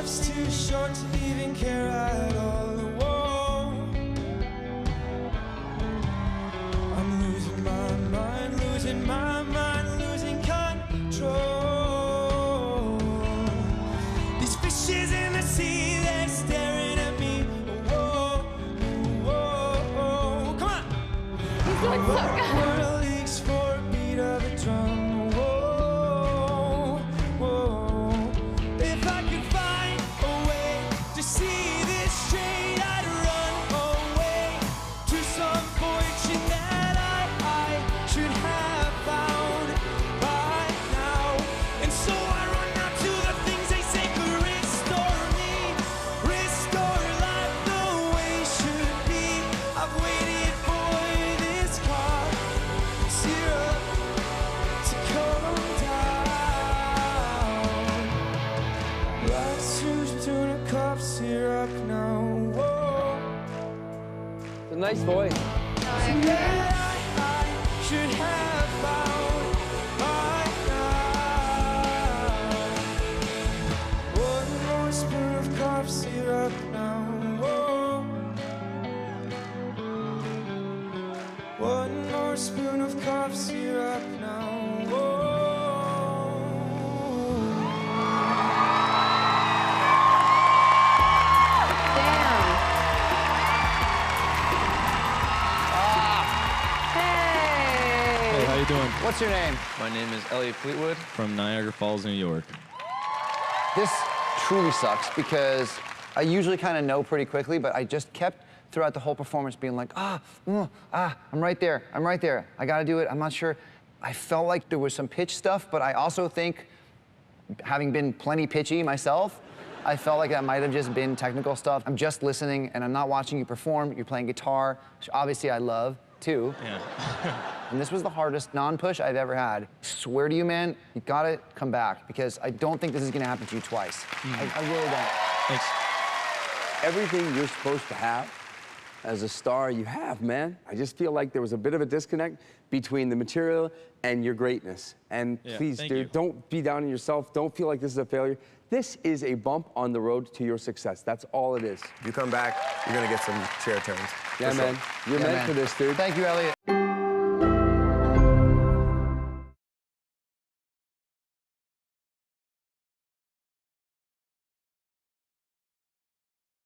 Life's too short to even care at all. Whoa. I'm losing my mind, losing my mind, losing control. These fishes in the sea, they're staring at me. Whoa, whoa, whoa. Come on. He's doing so good. World aches for a beat of a drum. Whoa, whoa. If I could find a way to see this straight, I'd run away to some fortune that I should have found by now. And so I run out to the things they say could restore me, restore life the way it should be. I've waited for this cough syrup to come down. Life's too soon to cough syrup now. Whoa. It's a nice voice. That I should have found by now. One more spoon of cough syrup now. Whoa. One more spoon of cough syrup now. Whoa. Damn. Hey. Hey, how you doing? What's your name? My name is Elliot Fleetwood from Niagara Falls, New York. This truly sucks because I usually kind of know pretty quickly, but I just kept throughout the whole performance being like, I'm right there, I gotta do it, I'm not sure. I felt like there was some pitch stuff, but I also think, having been plenty pitchy myself, I felt like that might have just been technical stuff. I'm just listening and I'm not watching you perform. You're playing guitar, which obviously I love too. Yeah. And this was the hardest non-push I've ever had. I swear to you, man, you gotta come back because I don't think this is gonna happen to you twice. I really don't. Thanks. Everything you're supposed to have as a star, you have, man. I just feel like there was a bit of a disconnect between the material and your greatness. And Yeah, please, thank dude, you. don't be down on yourself. Don't feel like this is a failure. This is a bump on the road to your success. That's all it is. You come back, you're gonna get some chair turns. Yeah, For sure. man. You're Yeah, meant man. for this, dude. Thank you, Elliot.